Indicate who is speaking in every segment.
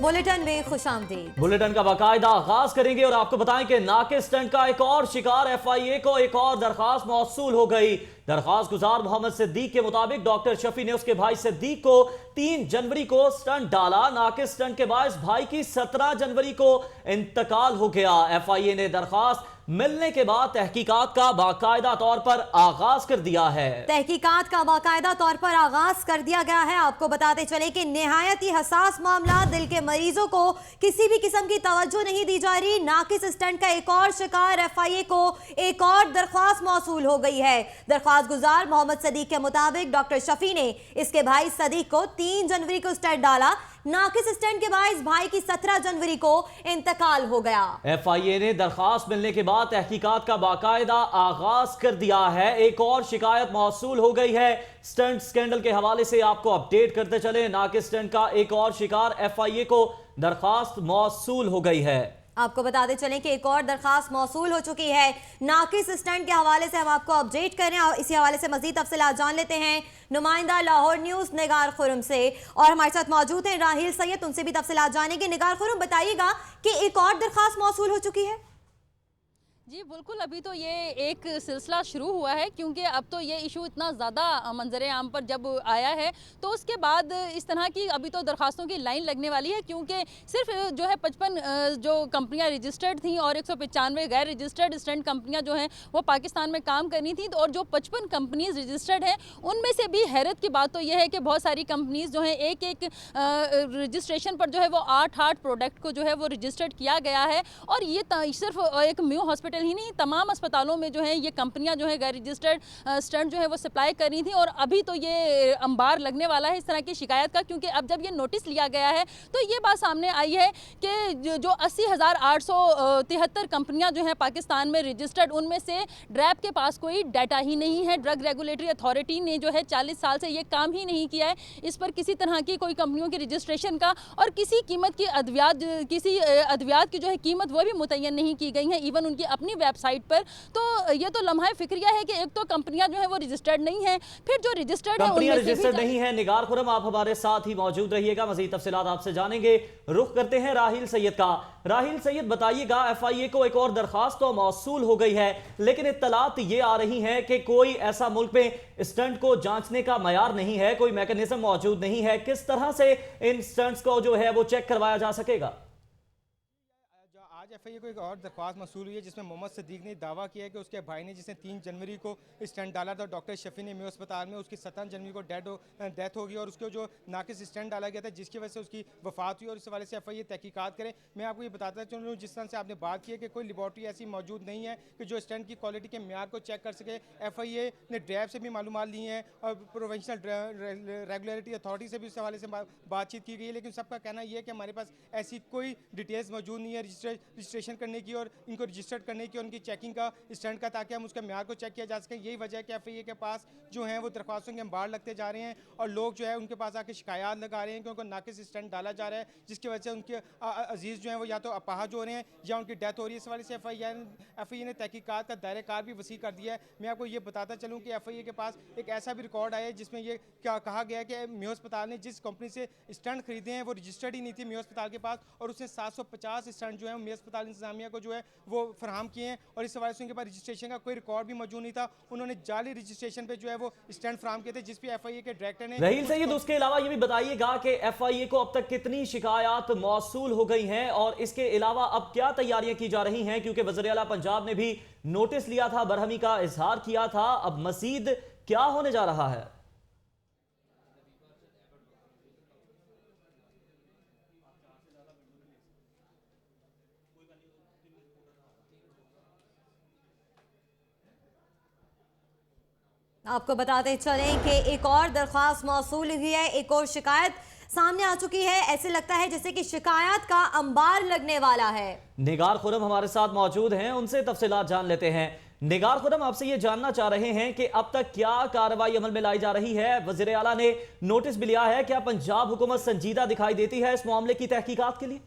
Speaker 1: Bulletin में खुशामदीद।
Speaker 2: Bulletin का बाकायदा आगाज करेंगे और आपको बताएं कि नाकिस स्टंट का एक और शिकार FIA को एक और दरखास्त मौसूल हो गई। दरखास्त गुजार मोहम्मद सिद्दीक के मुताबिक डॉक्टर शफी ने उसके भाई सिद्दीक को 3 जनवरी को स्टंट डाला। नाकिस स्टंट के बायस भाई की 17 जनवरी को इंतकाल हो गया। FIA ने दरखास्त मिलने के बाद तहकीकात का बाकायदा तौर पर आगाज कर दिया है।
Speaker 1: तहकीकात का बाकायदा तौर पर आगाज कर दिया गया है। आपको बताते चले कि निहायत ही हसास मामला, दिल के मरीजों को किसी भी किस्म की तवज्जो नहीं दी जा रही। नाकिस स्टंट का एक और शिकार FIA को एक और दरख्वास्त मौसूल हो गई है। दरख्वास्त गुजार मोहम्मद सदीक के मुताबिक डॉक्टर शफी ने इसके भाई सदीक को 3 जनवरी को स्टंट डाला। नाकिस स्टंट के बाद भाई की 17 जनवरी को इंतकाल हो गया।
Speaker 2: FIA ने दरखास्त मिलने के बाद तहकीकात का बाकायदा आगाज कर दिया है। एक और शिकायत मौसूल हो गई है। स्टंट स्कैंडल के हवाले से आपको अपडेट करते चले। नाकिस स्टंट का एक और शिकार FIA को दरखास्त मौसूल हो गई है।
Speaker 1: आपको बताते चलें कि एक और दरखास्त मौसूल हो चुकी है। नाकिस स्टंट के हवाले से हम आपको अपडेट करें और इसी हवाले से मजीद तफसीलात जान लेते हैं नुमाइंदा लाहौर न्यूज़ निगार खुरम से, और हमारे साथ मौजूद हैं राहील सैयद, उनसे भी तफसीलात जानेंगे। निगार खुरम, बताइएगा कि एक और दरखास्त मौसूल हो चुकी है।
Speaker 3: जी बिल्कुल, अभी तो ये एक सिलसिला शुरू हुआ है क्योंकि अब तो ये इशू इतना ज़्यादा मंजरे आम पर जब आया है तो उसके बाद इस तरह की अभी तो दरखास्तों की लाइन लगने वाली है, क्योंकि सिर्फ जो है 55 जो कंपनियां रजिस्टर्ड थी और 195 गैर रजिस्टर्ड स्टंट कंपनियां जो हैं वो पाकिस्तान में काम करनी थी। और जो 55 कंपनीज रजिस्टर्ड हैं उनमें से भी हैरत की बात तो यह है कि बहुत सारी कंपनीज जो हैं एक रजिस्ट्रेशन पर जो है वो 8 प्रोडक्ट को जो है वो रजिस्टर्ड किया गया है। और ये सिर्फ एक म्यू हॉस्पिटल ही नहीं, तमाम अस्पतालों में जो है ये कंपनियां जो है गैर रजिस्टर्ड स्टंट जो है वो सप्लाई कर रही थी। और अभी तो ये अंबार लगने वाला है इस तरह की शिकायत का, क्योंकि अब जब ये नोटिस लिया गया है तो ये बात सामने आई है कि जो 80,873 कंपनियां जो हैं पाकिस्तान में रजिस्टर्ड, उनमें से ड्रैब के पास कोई डाटा ही नहीं है। ड्रग रेगुलेटरी अथॉरिटी ने जो है 40 साल से ये काम ही नहीं किया है, इस पर किसी तरह की कोई कंपनियों की रजिस्ट्रेशन का और किसी कीमत की अद्वियात की जो है कीमत वो भी मुतय्यन नहीं की गई है इवन उनकी अपनी वेबसाइट पर। तो ये तो लम्हा फिक्रिया है कि एक तो कंपनियां जो है वो रजिस्टर्ड नहीं है, फिर जो रजिस्टर्ड है
Speaker 2: कंपनियां रजिस्टर्ड नहीं है। निगार खुरम, आप हमारे साथ ही मौजूद रहिएगा, मजीद तफसीलात आपसे जानेंगे। रुख करते हैं राहील सैयद का। राहील सैयद, बताइएगा FIA को एक और दरखास्त तो मौसूल हो गई है, लेकिन इत्तलात ये आ रही है कि कोई ऐसा मुल्क में स्टंट को जांचने का मयार नहीं है, कोई मैकेनिज्म मौजूद नहीं है। किस तरह से इन स्टंट्स को जो है वो चेक करवाया जा सकेगा?
Speaker 4: आज FIA को एक और दरख्वास्त मौसूल हुई है जिसमें मोहम्मद सिद्दीक ने दावा किया है कि उसके भाई ने जिसने 3 जनवरी को स्टंट डाला था डॉक्टर शफी ने म्यू अस्पताल में, उसकी 17 जनवरी को डेथ होगी और उसको जो नाकिस स्टंट डाला गया था जिसकी वजह से उसकी वफात हुई। और इस हवाले से FIA तहकीकात करे। मैं आपको ये बताता चलूँ, जिस तरह से आपने बात की है कि कोई लेबॉर्ट्री ऐसी मौजूद नहीं है कि जो स्टंट की क्वालिटी के म्यार को चेक कर सके। FIA ने ड्रैब से भी मालूमात ली हैं और प्रोविंशियल रेगुलेटरी अथॉरिटी से भी इस हवाले से बातचीत की गई है, लेकिन सबका कहना यह है कि हमारे पास ऐसी कोई डिटेल्स मौजूद नहीं है रजिस्ट्रेशन करने की और इनको रजिस्टर्ड करने की, उनकी चेकिंग का स्टैंड का, ताकि हम उसका म्यार को चेक किया जा सके। यही वजह है कि FIA के पास जो हैं वो दरख्वास्तों के अंबार लगते जा रहे हैं और लोग जो है उनके पास आके शिकायत लगा रहे हैं कि उनको नाकिस स्टंट डाला जा रहा है, जिसकी वजह से उनके अजीज जो हैं वो या तो अपाहज हो रहे हैं या उनकी डेथ हो रही है। इस वाले से FIA ने तहकीकात का दायरे कार भी वसी कर दिया है। मैं आपको ये बताता चलूँ कि FIA के पास एक ऐसा भी रिकॉर्ड आया है जिसमें ये क्या कहा गया है कि म्यू अस्पताल ने जिस कंपनी से स्टंट खरीदे हैं वो रजिस्टर्ड ही नहीं थी म्यू अस्पताल के पास, और उसने 750 स्टंट जो है म्यू अस्पताल इंतजामिया को जो है वो फराहम किए हैं और इस हवाले से उनके पास रजिस्ट्रेशन का कोई रिकॉर्ड भी मौजूद नहीं था। उन्होंने जाली रजिस्ट्रेशन पे जो है वो स्टैंड फराहम किए थे, जिस पे FIA के डायरेक्टर ने।
Speaker 2: राहील सैयद, उसके अलावा ये भी बताइएगा कि FIA को अब तक कितनी शिकायत मौसूल हो गई हैं और इसके अलावा अब क्या तैयारियां की जा रही हैं, क्योंकि वज़ीर आला पंजाब ने भी नोटिस लिया था, बरहमी का इजहार किया था। अब मजीद क्या होने जा रहा है?
Speaker 1: आपको बताते चलें कि एक और दरख्वास्त मौसूल हुई है, एक और शिकायत सामने आ चुकी है। ऐसे लगता है जैसे कि शिकायत का अंबार लगने वाला है।
Speaker 2: निगार खुरम हमारे साथ मौजूद हैं, उनसे तफसीलात जान लेते हैं। निगार खुरम, आपसे ये जानना चाह रहे हैं कि अब तक क्या कार्रवाई अमल में लाई जा रही है? वज़ीर आला ने नोटिस भी लिया है, क्या पंजाब हुकूमत संजीदा दिखाई देती है इस मामले की तहकीकात के लिए?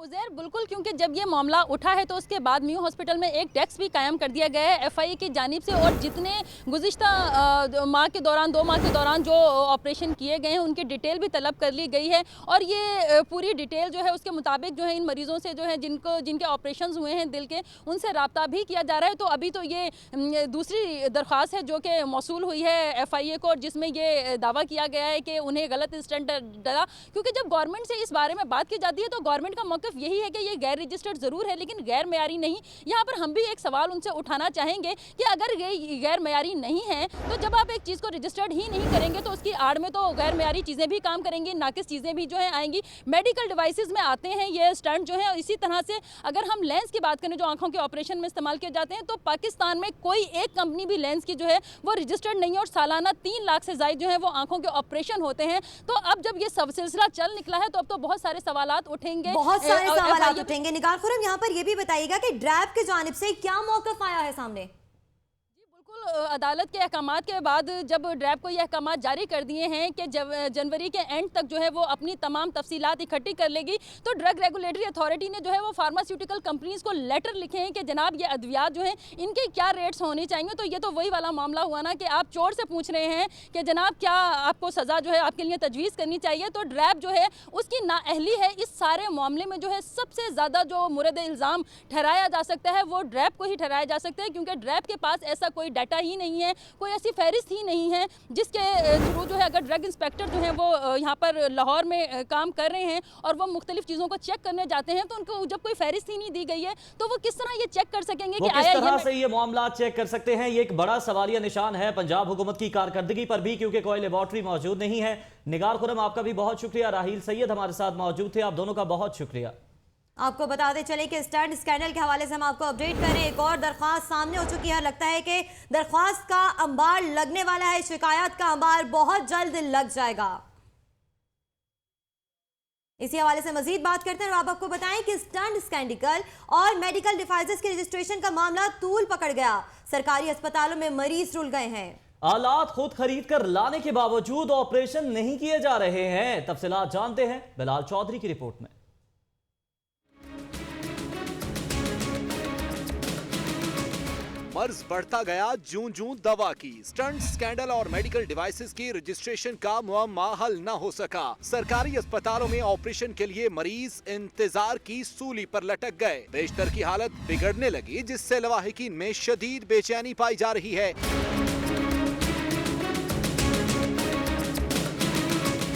Speaker 3: उज़ैर, बिल्कुल, क्योंकि जब ये मामला उठा है तो उसके बाद म्यू हॉस्पिटल में एक डेस्क भी कायम कर दिया गया है एफआईए की जानिब से, और जितने गुज़िश्ता 2 माह के दौरान जो ऑपरेशन किए गए हैं उनकी डिटेल भी तलब कर ली गई है। और ये पूरी डिटेल जो है उसके मुताबिक जो है इन मरीज़ों से जो है जिनके ऑपरेशन हुए हैं दिल के, उनसे रब्ता भी किया जा रहा है। तो अभी तो ये दूसरी दरख्वास्त है जो कि मौसूल हुई है एफआईए को, जिसमें ये दावा किया गया है कि उन्हें गलत स्टंट डला। क्योंकि जब गवर्नमेंट से इस बारे में बात की जाती है तो गवर्नमेंट का मौक़िफ़ यही है कि ये गैर रजिस्टर्ड ज़रूर है लेकिन गैर मेयारी नहीं। यहाँ पर हम भी एक सवाल उनसे उठाना चाहेंगे कि अगर ये गैर मेयारी नहीं है तो जब आप एक चीज़ को रजिस्टर्ड ही नहीं करेंगे तो उसकी आड़ में तो गैर मेयारी चीज़ें भी काम करेंगी, नाकिस चीज़ें भी जो है आएंगी। मेडिकल डिवाइसेस में आते हैं ये स्टंट जो है। इसी तरह से अगर हम लेंस की बात करें जो आंखों के ऑपरेशन में इस्तेमाल किए जाते हैं, तो पाकिस्तान में कोई एक कंपनी भी लेंस की जो है वो रजिस्टर्ड नहीं है, और सालाना 3 लाख से ज़ायद जो है वो आंखों के ऑपरेशन होते हैं। तो अब जब ये सब सिलसिला चल निकला है तो अब तो बहुत सारे सवालात उठेंगे,
Speaker 1: बहुत सारे सवालात उठेंगे। निगार खुरम, यहाँ पर ये भी बताइएगा कि ड्रैब की जानिब से क्या मौक़िफ़ आया है सामने?
Speaker 3: अदालत के अहकामात के बाद जब ड्रैब को ये अहकामात जारी कर दिए हैं कि जनवरी के एंड तक जो है वो अपनी तमाम तफसीलात इकट्ठी कर लेगी, तो ड्रग रेगुलेटरी अथॉरिटी ने जो है वो फार्मास्यूटिकल कंपनीज़ को लेटर लिखे हैं कि जनाब ये अद्वियात जो हैं इनके क्या रेट्स होने चाहिए। तो ये तो वही वाला मामला हुआ ना कि आप चोर से पूछ रहे हैं कि जनाब क्या आपको सज़ा जो है आपके लिए तजवीज़ करनी चाहिए। तो ड्रैब जो है उसकी नाअहली है इस सारे मामले में। जो है सबसे ज़्यादा जो मुरद इल्ज़ाम ठहराया जा सकता है वो ड्रैब को ही ठहराया जा सकता है, क्योंकि ड्रैब के पास ऐसा कोई डाटा ही नहीं है, कोई ऐसी फहरिस्त ही नहीं है जिसके थ्रू जो है अगर ड्रग इंस्पेक्टर जो है वो यहाँ पर लाहौर में काम कर रहे हैं और वो मुख्तलिफ चीज़ों को चेक करने जाते हैं, तो उनको जब कोई फहरिस्त ही नहीं दी गई है तो वो किस तरह ये चेक कर सकेंगे कि
Speaker 2: किस तरह से ये मामला चेक कर सकते हैं? ये एक बड़ा सवालिया निशान है पंजाब हुकूमत की कारकर्दगी पर भी, क्योंकि कोई लेबॉर्ट्री मौजूद नहीं है। निगार खुरम, आपका भी बहुत शुक्रिया। राहील सैयद हमारे साथ मौजूद थे, आप दोनों का बहुत शुक्रिया।
Speaker 1: आपको बताते चले कि स्टंट स्कैंडल के हवाले से हम आपको अपडेट करें। एक और दरख्वास्त सामने हो चुकी है। लगता है कि दरख्वास्त का अंबार लगने वाला है, शिकायत का अंबार बहुत जल्द लग जाएगा। इसी हवाले से मजीद बात करते हैं और आपको बताएं कि स्टंट स्कैंडल और मेडिकल डिवाइसेस के रजिस्ट्रेशन का मामला तूल पकड़ गया। सरकारी अस्पतालों में मरीज रुल गए हैं।
Speaker 2: आलात खुद खरीद कर लाने के बावजूद ऑपरेशन नहीं किए जा रहे हैं। तफसीलात जानते हैं बिलाल चौधरी की रिपोर्ट में।
Speaker 5: मर्ज बढ़ता गया जूं जूं दवा की। स्टंट स्कैंडल और मेडिकल डिवाइसेस की रजिस्ट्रेशन का मुअम्मा हल न हो सका। सरकारी अस्पतालों में ऑपरेशन के लिए मरीज इंतजार की सूली पर लटक गए। बेशतर की हालत बिगड़ने लगी, जिससे लवाहिकीन में शदीद बेचैनी पाई जा रही है।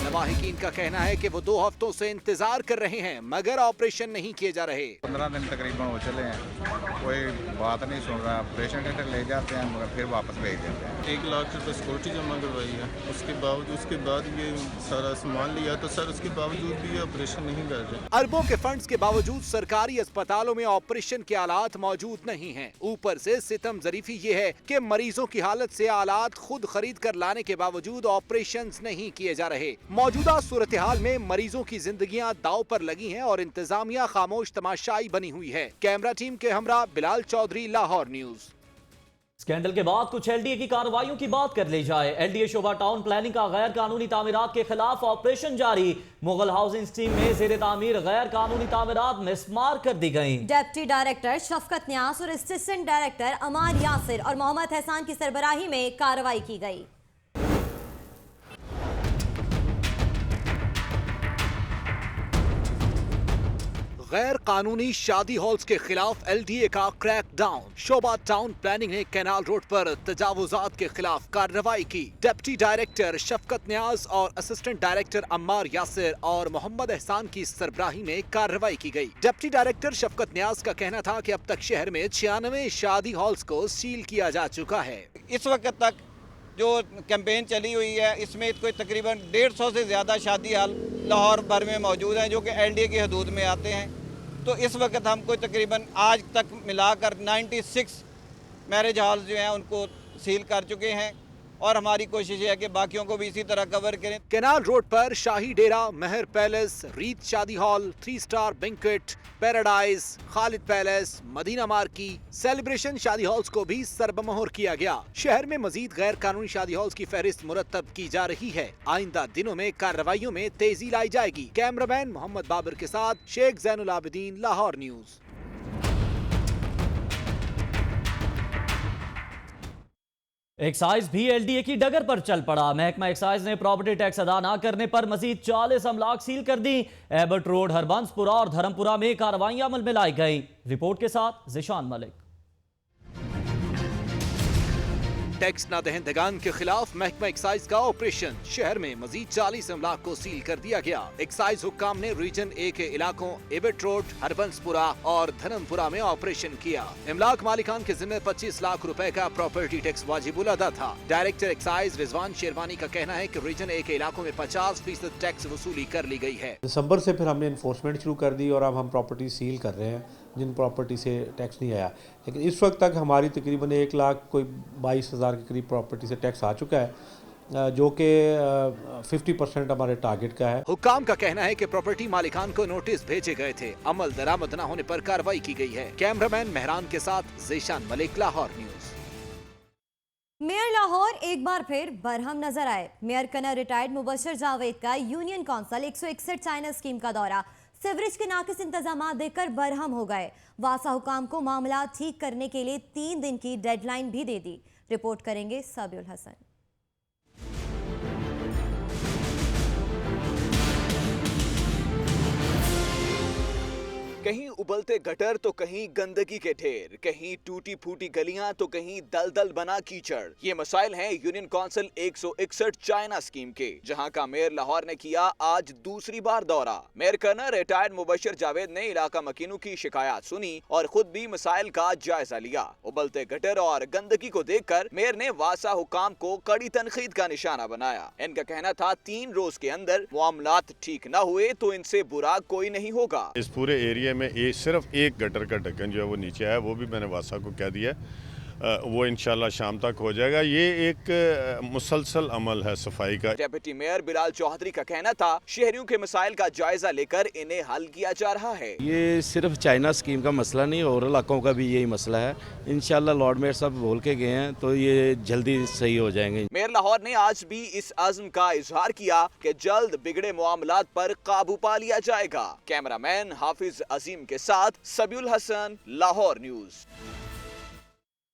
Speaker 5: लवाहिकीन का कहना है कि वो 2 हफ्तों से इंतजार कर रहे हैं मगर ऑपरेशन नहीं किए जा रहे।
Speaker 6: 15 दिन तकरीबन हो चले हैं, कोई बात नहीं सुन रहा। ऑपरेशन थिएटर ले जाते हैं मगर फिर वापस भेज देते हैं।
Speaker 7: 1 लाख रुपये सिक्योरिटी जमा करवाई है, उसके बाद ये सारा सामान लिया, तो सर उसके बावजूद भी ये ऑपरेशन नहीं कर रहे।
Speaker 5: अरबों के फंड्स के बावजूद सरकारी अस्पतालों में ऑपरेशन के आलात मौजूद नहीं हैं। ऊपर से सितम ज़रीफी ये है कि मरीजों की हालत से आलात खुद खरीद कर लाने के बावजूद ऑपरेशन नहीं किए जा रहे। मौजूदा सूरत हाल में मरीजों की जिंदगियां दाव पर लगी हैं और इंतजामिया खामोश तमाशाई बनी हुई है। कैमरा टीम के हमरा बिलाल चौधरी, लाहौर न्यूज।
Speaker 2: स्कैंडल के बाद कुछ एलडीए की कार्रवाइयों की बात कर ली जाए। एलडीए शोबा टाउन प्लानिंग का गैर कानूनी तामीरात के खिलाफ ऑपरेशन जारी। मुगल हाउसिंग स्कीम में जेर तामीर गैर कानूनी तामीरात मिसमार कर दी गई।
Speaker 1: डिप्टी डायरेक्टर शफकत न्यास और असिस्टेंट डायरेक्टर अमार यासिर और मोहम्मद एहसान की सरबराही में कार्रवाई की गई।
Speaker 5: गैर कानूनी शादी हॉल्स के खिलाफ एलडीए का क्रैकडाउन। शोबा टाउन प्लानिंग ने कैनाल रोड पर तजावुजात के खिलाफ कार्रवाई की। डिप्टी डायरेक्टर शफकत न्याज और असिस्टेंट डायरेक्टर अम्मार यासिर और मोहम्मद एहसान की सरबराही में कार्रवाई की गई। डिप्टी डायरेक्टर शफकत न्याज का कहना था कि अब तक शहर में 96 शादी हॉल्स को सील किया जा चुका है।
Speaker 8: इस वक्त तक जो कैंपेन चली हुई है इसमें कोई तकरीबन 150 से ज़्यादा शादी हॉल लाहौर भर में मौजूद हैं जो कि एलडीए की हदूद में आते हैं। तो इस वक्त हम कोई तकरीबन आज तक मिलाकर 96 मैरिज हॉल्स जो हैं उनको सील कर चुके हैं। और हमारी कोशिश है कि बाकियों को भी इसी तरह कवर करें।
Speaker 5: कैनाल रोड पर शाही डेरा, महर पैलेस, रीत शादी hall, 3 star banquet, paradise, Khalid palace, Madina marquee, celebration शादी हॉल्स को भी सरबमोहर किया गया। शहर में मजीद गैर कानूनी शादी हॉल्स की फहरिस्त मुरतब की जा रही है। आइंदा दिनों में कार्रवाइयों में तेजी लाई जाएगी। कैमरामैन मोहम्मद बाबर के साथ शेख जैनुल आबिदीन, लाहौर न्यूज।
Speaker 2: एक्साइज भी एलडीए की डगर पर चल पड़ा। महकमा एक्साइज ने प्रॉपर्टी टैक्स अदा न करने पर मजीद 40 अमलाक सील कर दी। एबर्ट रोड, हरबंसपुरा और धर्मपुरा में कार्रवाइयां अमल में लाई गई। रिपोर्ट के साथ जिशान मलिक।
Speaker 5: टैक्स न दहंदगान के खिलाफ महकमा एक्साइज का ऑपरेशन। शहर में मजीद 40 अमलाक को सील कर दिया गया। एक्साइज हुक्काम ने रीजन ए के इलाकों एबर्ट रोड, हरबंसपुरा और धर्मपुरा में ऑपरेशन किया। अमलाक मालिकान के जिम्मे 25 लाख रुपए का प्रॉपर्टी टैक्स वाजिबुल अदा था। डायरेक्टर एक्साइज रिजवान शेरवानी का कहना है कि रीजन ए के इलाकों में 50% टैक्स वसूली कर ली गई है।
Speaker 9: दिसंबर से फिर हमने इन्फोर्समेंट शुरू कर दी और अब हम प्रॉपर्टी सील कर रहे हैं जिन प्रॉपर्टी से टैक्स नहीं आया। लेकिन इस वक्त तक हमारी तकरीबन 1,22,000 के करीब प्रॉपर्टी से टैक्स आ चुका है, जो कि 50% हमारे टारगेट का है।
Speaker 5: हुक्काम का कहना है कि प्रॉपर्टी मालिकान को नोटिस भेजे गए थे। अमल दरामद न होने पर कार्रवाई की गई है। कैमरामैन मेहरान के साथ जिशान मलिक, लाहौर न्यूज।
Speaker 1: मेयर लाहौर एक बार फिर बरहम नजर आए। मेयर कना रिटायर्ड मुबशर जावेद का यूनियन काउंसिल 161 चाइना स्कीम का दौरा। सीवरेज के नाकिस इंतजाम देखकर बरहम हो गए। वासा हुकाम को मामला ठीक करने के लिए 3 दिन की डेडलाइन भी दे दी। रिपोर्ट करेंगे सबियुल हसन।
Speaker 5: कहीं उबलते गटर तो कहीं गंदगी के ढेर, कहीं टूटी फूटी गलियां तो कहीं दलदल बना कीचड़। ये मसाइल हैं यूनियन काउंसिल 161 चाइना स्कीम के, जहां का मेयर लाहौर ने किया आज दूसरी बार दौरा। मेयर करना रिटायर्ड मुबशर जावेद ने इलाका मकीनों की शिकायत सुनी और खुद भी मसाइल का जायजा लिया। उबलते गटर और गंदगी को देखकर मेयर ने वासा हुकाम को कड़ी तनकीद का निशाना बनाया। इनका कहना था 3 रोज के अंदर मामलात ठीक न हुए तो इनसे बुरा कोई नहीं होगा।
Speaker 10: इस पूरे एरिया में सिर्फ एक गटर का ढक्कन जो है वो नीचे है, वो भी मैंने वासा को कह दिया, वो इंशाल्लाह शाम तक हो जाएगा। ये एक मुसलसल अमल है सफाई का।
Speaker 5: डिप्टी मेयर बिलाल चौधरी का कहना था शहरियों के मसाइल का जायजा लेकर इन्हें हल किया जा रहा है।
Speaker 11: ये सिर्फ चाइना स्कीम का मसला नहीं, और इलाकों का भी यही मसला है। इंशाल्लाह लॉर्ड मेयर साहब बोल के गए हैं तो ये जल्दी सही हो जाएंगे।
Speaker 5: मेयर लाहौर ने आज भी इस अज़्म का इजहार किया कि जल्द बिगड़े मामलात पर काबू पा लिया जाएगा। कैमरामैन हाफिज अजीम के साथ सबियुल हसन, लाहौर न्यूज।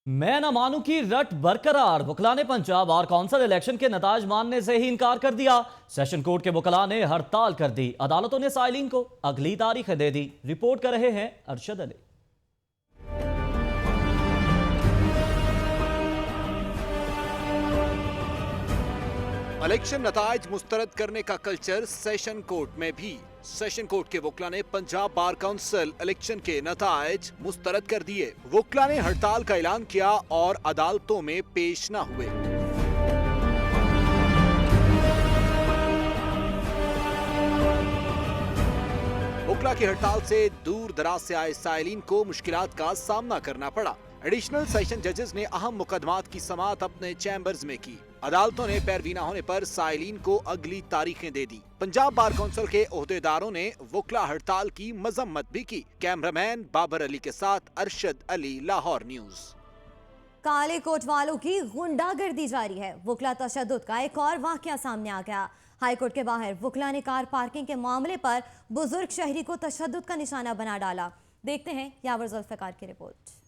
Speaker 2: मैं न मानूं की रट बरकरार। वकला ने पंजाब बार काउंसिल इलेक्शन के नताज मानने से ही इनकार कर दिया। सेशन कोर्ट के वकला ने हड़ताल कर दी। अदालतों ने साइलिन को अगली तारीखें दे दी। रिपोर्ट कर रहे हैं अरशद अली।
Speaker 5: इलेक्शन नताइज मुस्तरद करने का कल्चर सेशन कोर्ट में भी। सेशन कोर्ट के वकला ने पंजाब बार काउंसिल इलेक्शन के नताइज मुस्तरद कर दिए। वकला ने हड़ताल का ऐलान किया और अदालतों में पेश न हुए। वकला की हड़ताल से दूर दराज से आए साइलिन को मुश्किलात का सामना करना पड़ा। एडिशनल सेशन जजेस ने अहम मुकदमात की समाअत अपने चैम्बर्स में की। अदालतों ने पैरवी न होने पर साइलिन को अगली तारीखें दे दी। पंजाब बार काउंसिल के ओहदेदारों ने वकला हड़ताल की मजम्मत भी की। कैमरामैन बाबर अली के साथ अरशद अली, लाहौर न्यूज।
Speaker 1: काले कोट वालों की गुंडागर्दी जारी है। वकला तशद्दुद का एक और वाकया सामने आ गया। हाईकोर्ट के बाहर वकला ने कार पार्किंग के मामले पर बुजुर्ग शहरी को तशद्दुद का निशाना बना डाला। देखते हैं यावर जुल्फिकार की रिपोर्ट।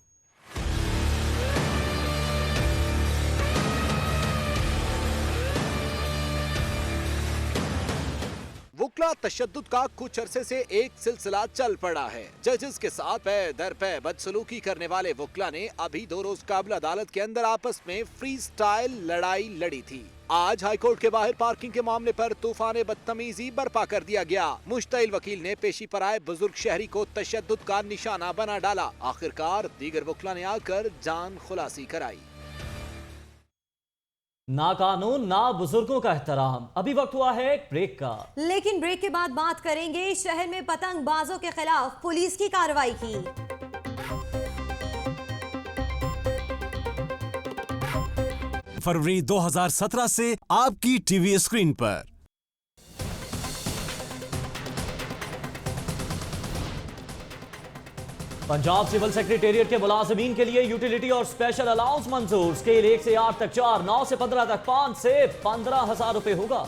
Speaker 5: वकला तशद्दुद का कुछ अरसे से एक सिलसिला चल पड़ा है। जजेस के साथ पै दर पै बदसलूकी करने वाले वकला ने अभी 2 रोज काबिल अदालत के अंदर आपस में फ्री स्टाइल लड़ाई लड़ी थी। आज हाईकोर्ट के बाहर पार्किंग के मामले पर तूफान बदतमीजी बर्पा कर दिया गया। मुश्तइल वकील ने पेशी पर आए बुजुर्ग शहरी को तशद्दुद का निशाना बना डाला। आखिरकार दीगर वकला ने आकर जान खुलासी कराई।
Speaker 2: ना कानून ना बुजुर्गों का एहतराम। अभी वक्त हुआ है एक ब्रेक का,
Speaker 1: लेकिन ब्रेक के बाद बात करेंगे शहर में पतंगबाजों के खिलाफ पुलिस की कार्रवाई की।
Speaker 12: फरवरी 2017 से आपकी टीवी स्क्रीन पर।
Speaker 2: पंजाब सिविल सेक्रेटेरिएट के मुलाजिमीन के लिए यूटिलिटी और स्पेशल अलाउंस मंजूर। स्केल 1 से 8 तक 4, 9 से 15 तक 5 से 15,000 रुपए होगा।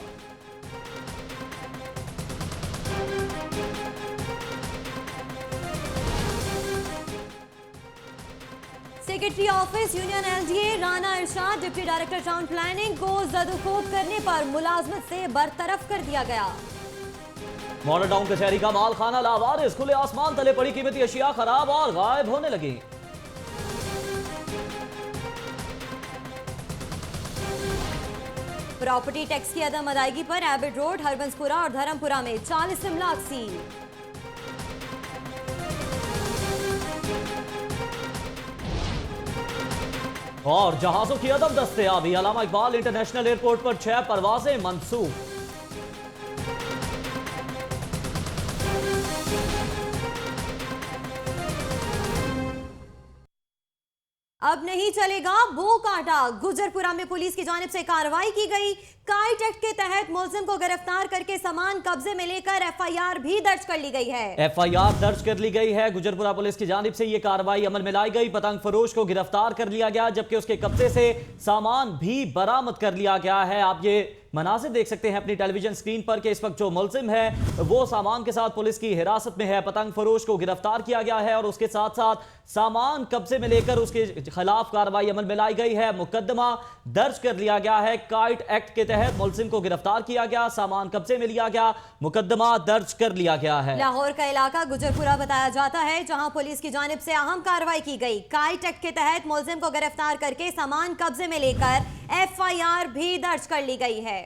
Speaker 1: Secretary office union LDA Rana Irshad deputy director town planning को जदोखोब करने पर मुलाजमत से बरतरफ कर दिया गया।
Speaker 2: मॉडल टाउन कचहरी का माल खाना लावारिस, खुले आसमान तले पड़ी कीमती अशिया खराब और गायब होने लगी।
Speaker 1: प्रॉपर्टी टैक्स की अदम अदायगी पर एबिड रोड, हरबंसपुरा और धर्मपुरा में 40 इमलाक सील।
Speaker 2: और जहाजों की अदम दस्तयाबी, अलामा इकबाल इंटरनेशनल एयरपोर्ट पर 6 परवाजें मंसूख।
Speaker 1: अब नहीं चलेगा वो काटा, गुजरपुरा में पुलिस की जानिब से कार्रवाई की गई। काइट एक्ट के तहत मुलजिम को गिरफ्तार करके सामान कब्जे में लेकर एफआईआर भी दर्ज कर ली गई है।
Speaker 2: एफआईआर दर्ज कर ली गई है। गुजरपुरा पुलिस की जानिब से ये कार्रवाई अमल में लाई गई। पतंग फरोश को गिरफ्तार कर लिया गया, जबकि उसके कब्जे से सामान भी बरामद कर लिया गया है। आप ये मनासिर देख सकते हैं अपनी टेलीविजन स्क्रीन पर कि इस वक्त जो मुलजिम है वो सामान के साथ पुलिस की हिरासत में है। पतंग फरोश को गिरफ्तार किया गया है और उसके साथ साथ सामान कब्जे में लेकर उसके खिलाफ कार्रवाई अमल में लाई गई है। मुकदमा दर्ज कर लिया गया है। काइट एक्ट के तहत मुलजिम को गिरफ्तार किया गया, सामान कब्जे में लिया गया, मुकदमा दर्ज कर लिया गया है।
Speaker 1: लाहौर का इलाका गुजरपुरा बताया जाता है, जहां पुलिस की जानिब से अहम कार्रवाई की गई। काइट एक्ट के तहत मुलजिम को गिरफ्तार करके सामान कब्जे में लेकर एफआईआर भी दर्ज कर ली गई है।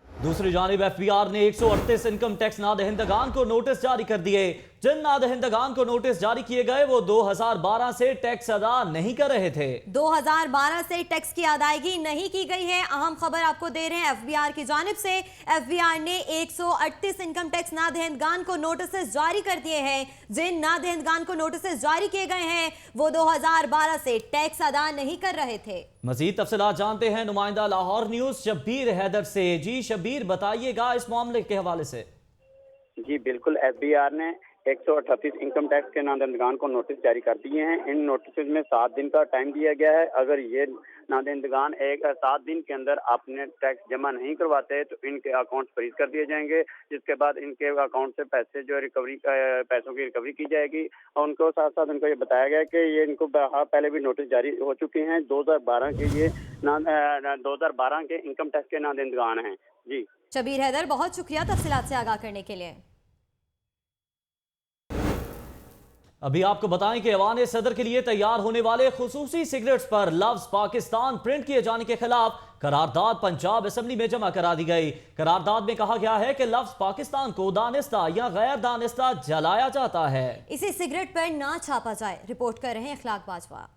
Speaker 2: दूसरी जानिब एफबीआर ने 138 इनकम टैक्स नादहिंदगान को नोटिस जारी कर दिए। जिन नादहिंदगान को नोटिस जारी किए गए वो 2012 से टैक्स अदा नहीं कर रहे थे।
Speaker 1: 2012 से टैक्स की अदायगी नहीं की गई है। अहम खबर आपको दे रहे हैं एफबीआर की जानिब से। एफबीआर ने 138 इनकम टैक्स नादहिंदगान को नोटिस जारी कर दिए हैं। जिन नादहिंदगान को नोटिस जारी किए गए हैं वो 2012 से टैक्स अदा नहीं कर रहे थे।
Speaker 2: मजीद तफसीलात जानते हैं नुमाइंदा लाहौर न्यूज शब्बीर हैदर से। जी शब्बीर, बताइएगा इस मामले के हवाले से।
Speaker 13: जी बिल्कुल, एफबीआर ने 138 इनकम टैक्स के नादहिंदगान को नोटिस जारी कर दिए हैं। इन नोटिस में 7 दिन का टाइम दिया गया है। अगर ये नादहिंदगान 7 दिन के अंदर अपने टैक्स जमा नहीं करवाते तो इनके अकाउंट फ्रीज कर दिए जाएंगे, जिसके बाद इनके अकाउंट से पैसे जो रिकवरी पैसों की रिकवरी की जाएगी। और उनको साथ साथ उनको ये बताया गया कि ये इनको पहले भी नोटिस जारी हो चुके हैं। 2012 के ये 2012 के इनकम टैक्स के नादहिंदगान हैं। जी
Speaker 1: शबीर हैदर, बहुत शुक्रिया तफसीलात से आगाह करने के लिए।
Speaker 2: अभी आपको बताएं कि ऐवान सदर के लिए तैयार होने वाले खुसूसी सिगरेट्स पर लफ्ज पाकिस्तान प्रिंट किए जाने के खिलाफ करारदाद पंजाब असेंबली में जमा करा दी गई। करारदाद में कहा गया है कि लफ्ज पाकिस्तान को दानिस्ता या गैर दानिस्ता जलाया जाता है।
Speaker 1: इसे सिगरेट पर ना छापा जाए। रिपोर्ट कर रहे हैं इखलाक बाजवा।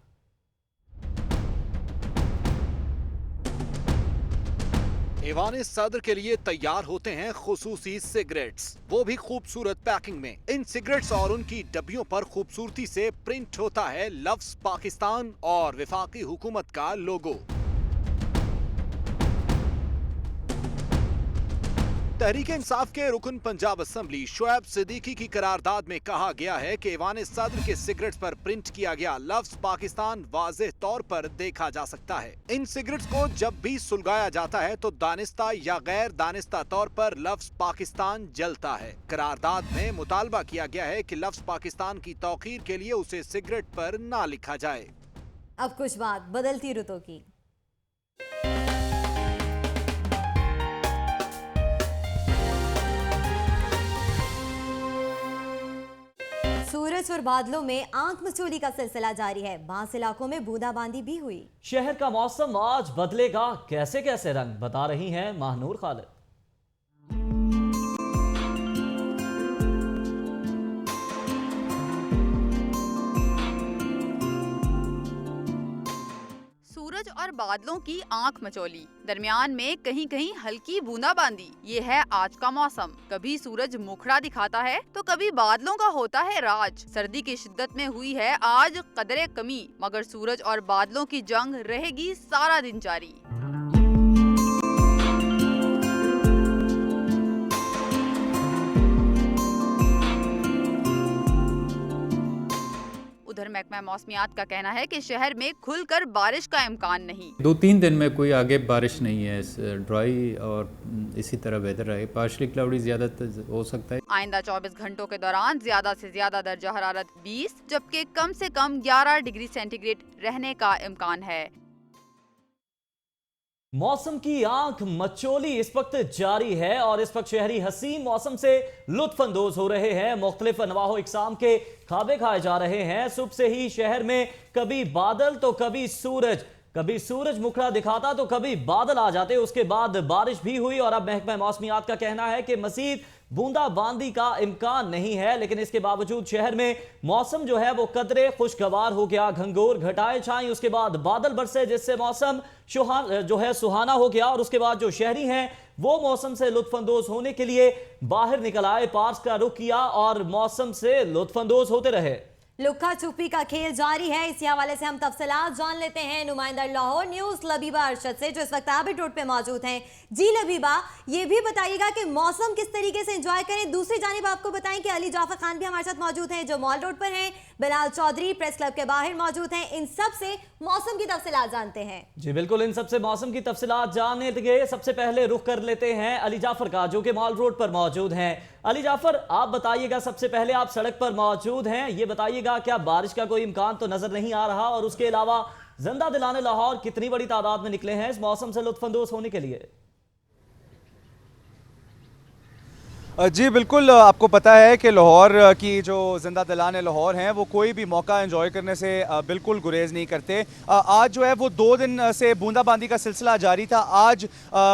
Speaker 5: ऐवान सदर के लिए तैयार होते हैं खुसूसी सिगरेट्स, वो भी खूबसूरत पैकिंग में। इन सिगरेट्स और उनकी डब्बियों पर खूबसूरती से प्रिंट होता है लफ्ज पाकिस्तान और वफाकी हुकूमत का लोगो। तहरीक इंसाफ के रुकन पंजाब असेंबली शोएब सिद्दीकी की करारदाद में कहा गया है कि ऐवान सदर के सिगरेट्स पर प्रिंट किया गया लफ्ज पाकिस्तान वाज़ेह तौर पर देखा जा सकता है। इन सिगरेट्स को जब भी सुलगाया जाता है तो दानिस्ता या गैर दानिस्ता तौर पर लफ्ज पाकिस्तान जलता है। करारदाद में मुतालबा किया गया है कि लफ्ज पाकिस्तान की तौकीर के लिए उसे सिगरेट पर ना लिखा जाए।
Speaker 1: अब कुछ बात बदलती रुतों की। सूरज और बादलों में आंख मचोली का सिलसिला जारी है। बांस इलाकों में बूंदाबांदी भी हुई।
Speaker 2: शहर का मौसम आज बदलेगा कैसे कैसे रंग, बता रही हैं महानूर खालिद।
Speaker 14: सूरज सूरज और बादलों की आंख मचोली, दरमियान में कहीं कहीं हल्की बूंदाबांदी। ये है आज का मौसम। कभी सूरज मुखड़ा दिखाता है तो कभी बादलों का होता है राज। सर्दी की शिद्दत में हुई है आज कदरे कमी, मगर सूरज और बादलों की जंग रहेगी सारा दिन जारी। उधर महकमा मौसमियात का कहना है कि शहर में खुलकर बारिश का इम्कान नहीं।
Speaker 15: 2-3 दिन में कोई आगे बारिश नहीं है। ड्राई और इसी तरह वेदर रहे, पार्शली क्लाउडी ज्यादा हो सकता है।
Speaker 14: आइंदा 24 घंटों के दौरान ज्यादा से ज्यादा दर्जा हरारत 20 जबकि कम से कम 11 डिग्री सेंटीग्रेड रहने का इम्कान है।
Speaker 2: मौसम की आंख मचोली इस वक्त जारी है और इस वक्त शहरी हसीन मौसम से लुत्फानंदोज हो रहे हैं। मुख्तलिफ अनवाओ इकसाम के खाबे खाए जा रहे हैं। सुबह से ही शहर में कभी बादल तो कभी सूरज मुखड़ा दिखाता तो कभी बादल आ जाते, उसके बाद बारिश भी हुई और अब महकमा मौसमियात का कहना है कि मजीद बूंदाबांदी का इम्कान नहीं है। लेकिन इसके बावजूद शहर में मौसम जो है वो कदरे खुशगवार हो गया। घंघोर घटाएं छाई, उसके बाद बादल बरसे जिससे मौसम जो है सुहाना हो गया और उसके बाद जो शहरी हैं वो मौसम से लुत्फानंदोज होने के लिए बाहर निकल आए, पार्क का रुख किया और मौसम से लुत्फानंदोज होते रहे।
Speaker 1: लुक्का छुपी का खेल जारी है। इसी हवाले से हम तफसीलात जान लेते हैं नुमाइंदा लाहौर न्यूज लबीबा अरशद से, जो इस वक्त आबिद रोड पे मौजूद हैं। जी लबीबा, ये भी बताइएगा कि मौसम किस तरीके से एंजॉय करें। दूसरी जानिब आपको बताएं कि अली जाफर खान भी हमारे साथ मौजूद हैं जो मॉल रोड पर हैं, बिलाल चौधरी प्रेस क्लब के बाहर मौजूद हैं। इन सब से मौसम की तफसीलात जानते हैं।
Speaker 2: जी बिल्कुल, इन सबसे मौसम की तफसीलात जानने के सबसे पहले रुख कर लेते हैं अली जाफर का, जो कि मॉल रोड पर मौजूद हैं। अली जाफर, आप बताइएगा, सबसे पहले आप सड़क पर मौजूद हैं, ये बताइएगा क्या बारिश का कोई इम्कान तो नजर नहीं आ रहा, और उसके अलावा जिंदा दिलाने लाहौर कितनी बड़ी तादाद में निकले हैं इस मौसम से लुत्फानंदोज होने के लिए?
Speaker 16: जी बिल्कुल, आपको पता है कि लाहौर की जो जिंदा दिलाने लाहौर हैं वो कोई भी मौका एंजॉय करने से बिल्कुल गुरेज नहीं करते। आज जो है वो 2 दिन से बूंदाबांदी का सिलसिला जारी था। आज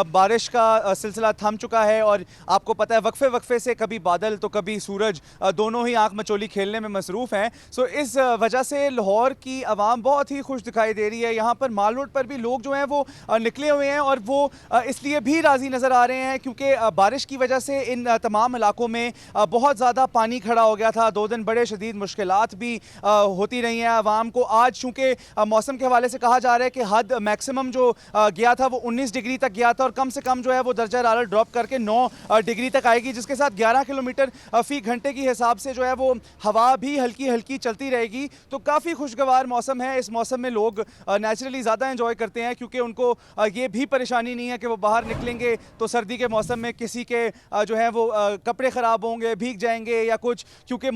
Speaker 16: बारिश का सिलसिला थम चुका है और आपको पता है वक्फे से कभी बादल तो कभी सूरज, दोनों ही आंख मचोली खेलने में मसरूफ़ हैं। सो इस वजह से लाहौर की आवाम बहुत ही खुश दिखाई दे रही है। यहाँ पर माल रोड पर भी लोग जो हैं वो निकले हुए हैं और वो इसलिए भी राज़ी नज़र आ रहे हैं क्योंकि बारिश की वजह से इन तमाम इलाकों में बहुत ज़्यादा पानी खड़ा हो गया था। 2 दिन बड़े शदीद मुश्किलात भी होती रही हैं आवाम को। आज चूँकि मौसम के हवाले से कहा जा रहा है कि हद मैक्सिमम जो गया था वो 19 डिग्री तक गया था और कम से कम जो है वो दर्जा हरारत ड्रॉप करके 9 डिग्री तक आएगी, जिसके साथ 11 किलोमीटर फी घंटे की हिसाब से जो है वो हवा भी हल्की हल्की चलती रहेगी। तो काफ़ी खुशगवार मौसम है। इस मौसम में लोग नेचुरली ज़्यादा एंजॉय करते हैं क्योंकि उनको ये भी परेशानी नहीं है कि वो बाहर निकलेंगे तो सर्दी के मौसम में किसी के जो है वो कपड़े ख़राब होंगे, भीग जाएंगे या कुछ, क्योंकि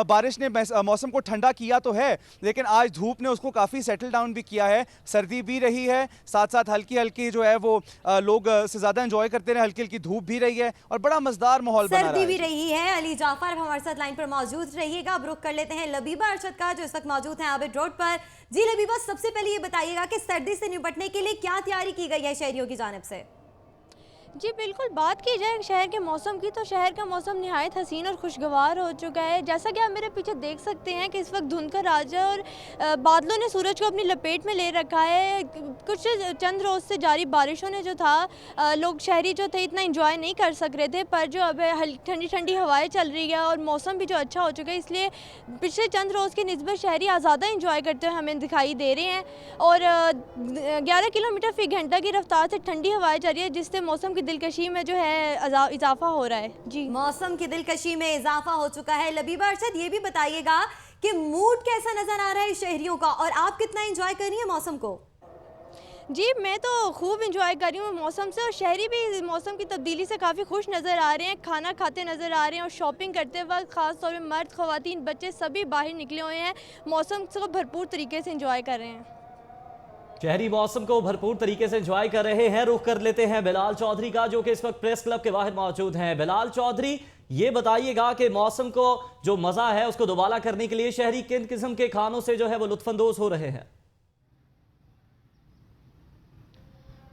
Speaker 16: बारिश ने मौसम को ठंडा किया तो है लेकिन आज धूप ने उसको काफ़ी सेटल डाउन भी किया है। सर्दी भी रही है, साथ साथ हल्की हल्की जो है वो लोग से ज़्यादा एंजॉय करते रहे, हल्की हल्की धूप भी रही है और बड़ा मज़ेदार माहौल बना रहा है।
Speaker 1: सर्दी भी रही है। अली जाफर हमारे साथ लाइन पर मौजूद रहिएगा। अब रुख कर लेते हैं लबीबा अरशद का, जो इस वक्त मौजूद हैं आबिद रोड पर। जी लबीबा, सबसे पहले ये बताइएगा कि सर्दी से निपटने के लिए क्या तैयारी की गई है शहरियों की जानिब से?
Speaker 17: जी बिल्कुल, बात की जाए शहर के मौसम की तो शहर का मौसम निहायत हसीन और खुशगवार हो चुका है। जैसा कि आप मेरे पीछे देख सकते हैं कि इस वक्त धुंध का राज है और बादलों ने सूरज को अपनी लपेट में ले रखा है। कुछ चंद रोज़ से जारी बारिशों ने जो था लोग शहरी जो थे इतना इंजॉय नहीं कर सक रहे थे, पर जो अब ठंडी ठंडी हवाएं चल रही है और मौसम भी जो अच्छा हो चुका है, इसलिए पिछले चंद रोज़ की निस्बत शहरी ज़्यादा इंजॉय करते हुए हमें दिखाई दे रहे हैं। और 11 किलोमीटर फी घंटा की रफ्तार से ठंडी हवाएं चल रही है, जिससे मौसम दिलकशी में जो है इजाफा हो रहा है। जी,
Speaker 1: मौसम की दिलकशी में इजाफा हो चुका है। लबीबा अरशद, ये भी बताइएगा कि मूड कैसा नजर आ रहा है शहरियों का और आप कितना एंजॉय कर रही हैं मौसम को?
Speaker 17: जी मैं तो खूब इंजॉय कर रही हूँ मौसम से और शहरी भी मौसम की तब्दीली से काफ़ी खुश नज़र आ रहे हैं, खाना खाते नज़र आ रहे हैं और शॉपिंग करते वक्त ख़ास तौर पर मर्द, ख़वातीन, बच्चे सभी बाहर निकले हुए हैं, मौसम को भरपूर तरीके से इंजॉय कर रहे हैं।
Speaker 2: शहरी मौसम को भरपूर तरीके से एंजॉय कर रहे हैं। रुख कर लेते हैं बिलाल चौधरी का, जो कि इस वक्त प्रेस क्लब के बाहर मौजूद हैं। बिलाल चौधरी, ये बताइएगा कि मौसम को जो मज़ा है उसको दोबारा करने के लिए शहरी किन किस्म के खानों से जो है वो लुत्फानंदोज हो रहे हैं?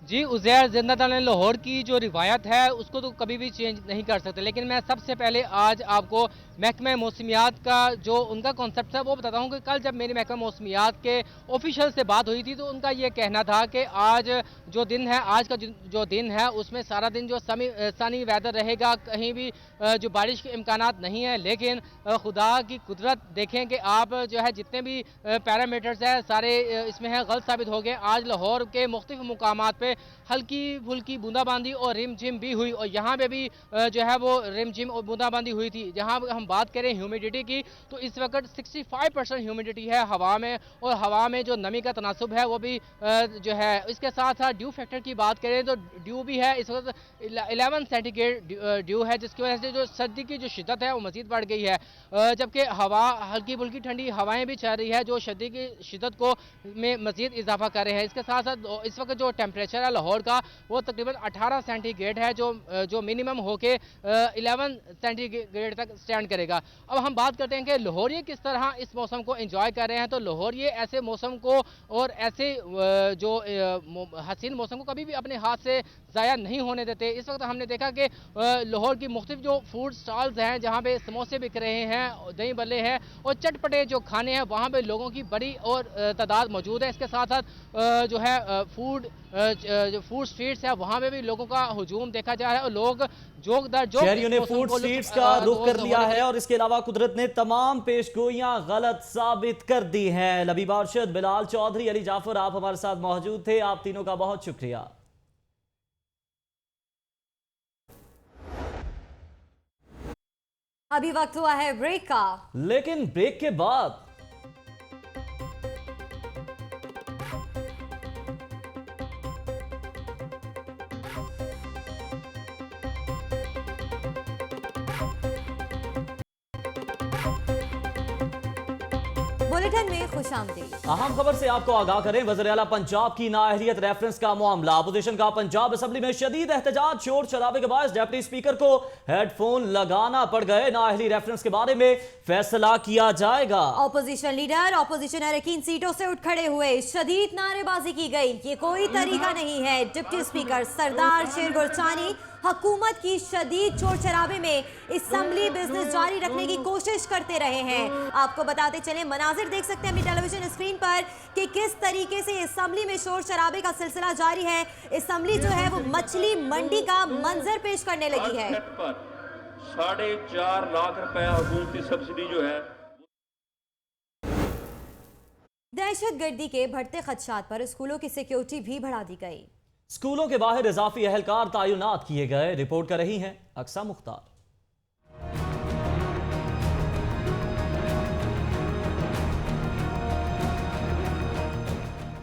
Speaker 18: जी, उज़ैर ज़िंदा लाहौर की जो रिवायत है उसको तो कभी भी चेंज नहीं कर सकते, लेकिन मैं सबसे पहले आज आपको महकमा मौसमियात का जो उनका कॉन्सेप्ट है वो बताता हूँ कि कल जब मेरी महकमा मौसमियात के ऑफिशियल से बात हुई थी तो उनका ये कहना था कि आज जो दिन है, आज का जो दिन है उसमें सारा दिन जो सनी वेदर रहेगा, कहीं भी जो बारिश के इम्कानात नहीं है, लेकिन खुदा की कुदरत देखें कि आप जो है जितने भी पैरामीटर्स हैं सारे इसमें है गलत साबित हो गए। आज लाहौर के मुख्तलिफ मुकामात पे हल्की फुल्की बूंदाबांदी और रिमझिम भी हुई और यहाँ पे भी जो है वो रिमझिम और बूंदाबांदी हुई थी। जहाँ हम बात करें ह्यूमिडिटी की तो इस वक्त 65% ह्यूमिडिटी है हवा में, और हवा में जो नमी का तनासुब है वो भी जो है। इसके साथ साथ ड्यू फैक्टर की बात करें तो ड्यू भी है इस वक्त 11 सेंटीग्रेड ड्यू है, जिसकी वजह से जो सर्दी की जो शिद्दत है वो मज़ीद बढ़ गई है, जबकि हवा हल्की फुल्की ठंडी हवाएँ भी चल रही है जो सर्दी की शिद्दत को में मज़ीद इजाफा कर रहे हैं। इसके साथ साथ इस वक्त जो टेम्परेचर है लाहौर का वो तकरीबन 18 सेंटीग्रेड है, जो मिनिमम होके 11 सेंटीग्रेड तक स्टैंड करेगा। अब हम बात करते हैं कि लाहौरी किस तरह इस मौसम को एंजॉय कर रहे हैं। तो लाहौरी ऐसे मौसम को और ऐसे जो हसीन मौसम को कभी भी अपने हाथ से ज़ाया नहीं होने देते। इस वक्त हमने देखा कि लाहौर की मुख्तलिफ जो फूड स्टॉल्स हैं जहाँ पे समोसे बिक रहे हैं, दही बल्ले हैं और चटपटे जो खाने हैं वहाँ पे लोगों की बड़ी और तादाद मौजूद है। इसके साथ साथ जो है जो फूड स्ट्रीट्स है वहाँ पे भी लोगों का हुजूम देखा जा रहा है और लोग जोक दर जोक
Speaker 2: शहरियों ने फूड स्ट्रीट्स का रुख कर लिया है और इसके अलावा कुदरत ने तमाम पेशगोइयां गलत साबित कर दी हैं। लबीब अरशद, बिलाल चौधरी, अली जाफर, आप हमारे साथ मौजूद थे, आप तीनों का बहुत शुक्रिया।
Speaker 1: अभी वक्त हुआ है ब्रेक का,
Speaker 2: लेकिन ब्रेक के बाद
Speaker 1: बुलेटिन में खुशामदीद।
Speaker 2: अहम खबर से आपको आगाह करें, वज़ीर आला पंजाब की नाअहलियत रेफरेंस का मामला। अपोजिशन का पंजाब असेंबली में शदीद एहतजाज, शोर शराबे के बाद डिप्टी स्पीकर को हेडफोन लगाना पड़ गए। नाअहली रेफरेंस के बारे में फैसला किया जाएगा।
Speaker 1: ऑपोजिशन लीडर ऑपोजिशन अरकान सीटों से उठ खड़े हुए, शदीद नारेबाजी की गई। ये कोई तरीका नहीं है। डिप्टी स्पीकर सरदार शेर गुरचानी हुकूमत की शदीद शोर शराबे में असेंबली बिजनेस जारी रखने की कोशिश करते रहे हैं। आपको बताते चले, मनाजिर देख सकते हैं अपनी टेलीविजन स्क्रीन पर कि किस तरीके से असेंबली में शोर शराबे का सिलसिला जारी है। असेंबली जो है वो मछली मंडी का मंजर पेश करने लगी है।
Speaker 19: 4.5 लाख रुपए हुकूमती सब्सिडी जो है।
Speaker 1: दहशतगर्दी के बढ़ते खदशात पर स्कूलों की सिक्योरिटी भी बढ़ा दी गई।
Speaker 2: स्कूलों के बाहर इजाफी एहलकार तैनात किए गए। रिपोर्ट कर रही हैं अक्सा मुख्तार।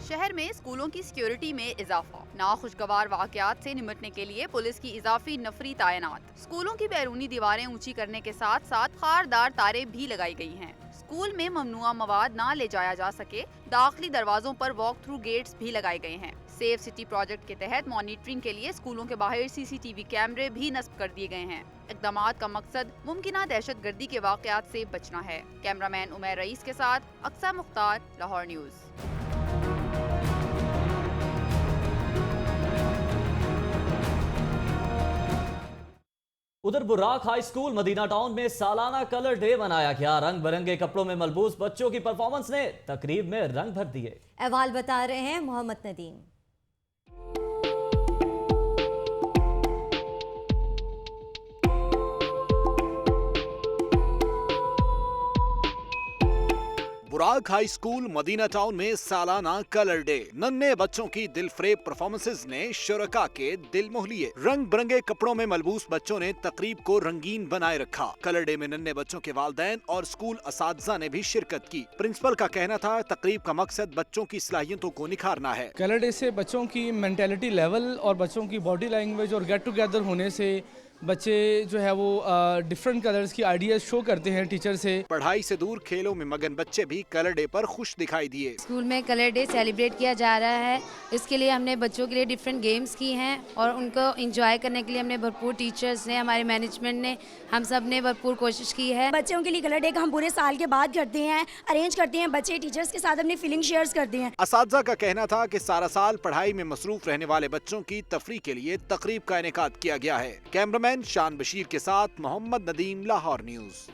Speaker 14: शहर में स्कूलों की सिक्योरिटी में इजाफा। नाखुशगवार वाकयात से निपटने के लिए पुलिस की इजाफी नफरी तैनात। स्कूलों की बैरूनी दीवारें ऊंची करने के साथ साथ खारदार तारें भी लगाई गई हैं। स्कूल में ममनुआ मवाद ना ले जाया जा सके, दाखिली दरवाजों पर वॉक थ्रू गेट्स भी लगाए गए हैं। सेफ सिटी प्रोजेक्ट के तहत मॉनिटरिंग के लिए स्कूलों के बाहर CCTV कैमरे भी नस्ब कर दिए गए हैं। इक़दामात का मकसद मुमकिना दहशतगर्दी के वाकयात से बचना है। कैमरामैन उमैर रईस के साथ अक्सा मुख्तार, लाहौर न्यूज़।
Speaker 2: उधर बुर्राक हाई स्कूल मदीना टाउन में सालाना कलर डे मनाया गया। रंग बिरंगे कपड़ों में मलबूस बच्चों की परफॉर्मेंस ने तकरीब में रंग भर दिए।
Speaker 1: अहवाल बता रहे हैं मोहम्मद नदीम।
Speaker 5: बुराक हाई स्कूल मदीना टाउन में सालाना कलर डे। नन्हे बच्चों की दिलफरेब परफॉर्मेंसेस ने शुरका के दिल मोह लिए। रंग बिरंगे कपड़ों में मलबूस बच्चों ने तकरीब को रंगीन बनाए रखा। कलर डे में नन्हे बच्चों के वालिदैन और स्कूल असातिज़ा ने भी शिरकत की। प्रिंसिपल का कहना था तकरीब का मकसद बच्चों की सलाहियतों को निखारना है।
Speaker 20: कलर डे से बच्चों की मेंटेलिटी लेवल और बच्चों की बॉडी लैंग्वेज और गेट टुगेदर होने से बच्चे जो है वो डिफरेंट कलर्स की आइडियाज शो करते हैं टीचर से।
Speaker 5: पढ़ाई से दूर खेलों में मगन बच्चे भी कलर डे पर खुश दिखाई दिए।
Speaker 21: स्कूल में कलर डे सेलिब्रेट किया जा रहा है, इसके लिए हमने बच्चों के लिए डिफरेंट गेम्स की हैं और उनको एंजॉय करने के लिए हमने भरपूर टीचर्स ने, हमारे मैनेजमेंट ने, हम सब ने भरपूर कोशिश की है।
Speaker 22: बच्चों के लिए कलर डे का हम पूरे साल के बाद करते हैं, अरेंज करते हैं, बच्चे टीचर्स के साथ अपनी फीलिंग शेयर करते हैं।
Speaker 5: असातिज़ा का कहना था कि सारा साल पढ़ाई में मसरूफ रहने वाले बच्चों की तफरीह के लिए तकरीब का इनेकाद किया गया है। कैमरामैन शान बशीर के साथ मोहम्मद नदीम, लाहौर न्यूज़।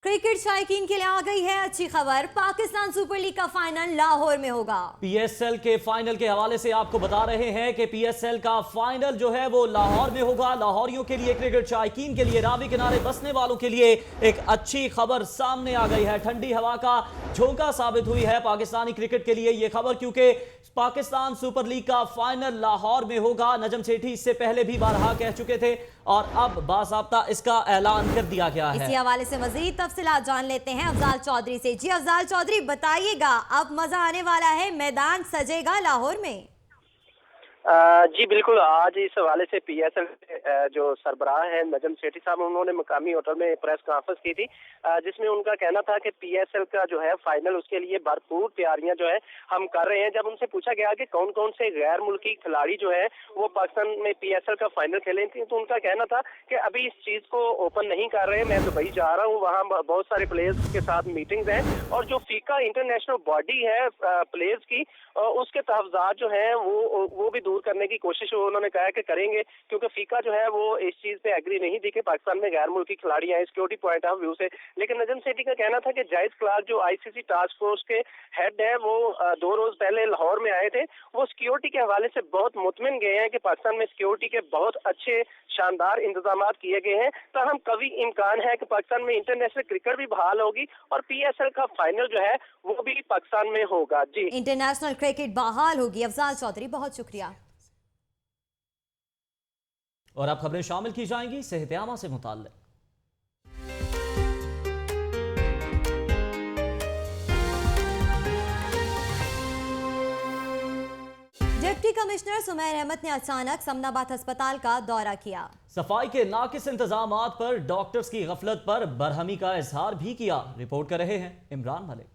Speaker 1: क्रिकेट शायकीन के लिए आ गई है अच्छी खबर, पाकिस्तान सुपर लीग का फाइनल लाहौर में होगा।
Speaker 2: पीएसएल के फाइनल के हवाले से आपको बता रहे हैं कि पीएसएल का फाइनल जो है वो लाहौर में होगा। लाहौरियों के लिए, क्रिकेट शायकीन के लिए, रावी किनारे बसने वालों के लिए एक अच्छी खबर सामने आ गई है। ठंडी हवा का झोंका साबित हुई है पाकिस्तानी क्रिकेट के लिए ये खबर, क्योंकि पाकिस्तान सुपर लीग का फाइनल लाहौर में होगा। नजम सेठी इससे पहले भी बारहा कह चुके थे और अब बाज़ाब्ता इसका ऐलान कर दिया गया है।
Speaker 1: इसी हवाले से मजीद तफसीलात जान लेते हैं अफजाल चौधरी से। जी अफजाल चौधरी, बताइएगा, अब मजा आने वाला है, मैदान सजेगा लाहौर में?
Speaker 23: जी बिल्कुल, आज इस हवाले से पीएसएल जो सरबराह है नजम सेठी साहब, उन्होंने मकामी होटल में प्रेस कॉन्फ्रेंस की थी, जिसमें उनका कहना था कि पीएसएल का जो है फाइनल, उसके लिए भरपूर तैयारियां जो है हम कर रहे हैं। जब उनसे पूछा गया कि कौन कौन से गैर मुल्की खिलाड़ी जो है वो पाकिस्तान में पीएसएल का फाइनल खेले थे, तो उनका कहना था कि अभी इस चीज को ओपन नहीं कर रहे, मैं दुबई जा रहा हूँ, वहाँ बहुत सारे प्लेयर्स के साथ मीटिंग्स हैं और जो फीका इंटरनेशनल बॉडी है प्लेयर्स की, उसके तहफ़्ज़ात जो है वो भी दूर करने की कोशिश उन्होंने कहा कि करेंगे, क्योंकि फीका जो है वो इस चीज पे एग्री नहीं थी कि पाकिस्तान में गैर मुल्की खिलाड़ी हैं सिक्योरिटी पॉइंट ऑफ व्यू से। लेकिन नजम सेठी का कहना था कि जाहिद क्लार्क जो आईसीसी टास्क फोर्स के हेड है, वो 2 रोज पहले लाहौर में आए थे, वो सिक्योरिटी के हवाले से बहुत मुतमिन गए हैं कि पाकिस्तान में सिक्योरिटी के बहुत अच्छे शानदार इंतजाम किए गए हैं। तो हम कभी इम्कान है कि पाकिस्तान में इंटरनेशनल क्रिकेट भी बहाल होगी और पीएसएल का फाइनल जो है वो भी पाकिस्तान में होगा। जी,
Speaker 1: इंटरनेशनल क्रिकेट बहाल होगी। अफजाल चौधरी, बहुत शुक्रिया।
Speaker 2: और अब खबरें शामिल की जाएंगी सेहतयामा से मुताल्लिक।
Speaker 1: डिप्टी कमिश्नर सुमैर अहमद ने अचानक समनाबाद अस्पताल का दौरा किया।
Speaker 2: सफाई के नाकिस इंतजामात पर डॉक्टर्स की गफलत पर बरहमी का इजहार भी किया। रिपोर्ट कर रहे हैं इमरान मलिक।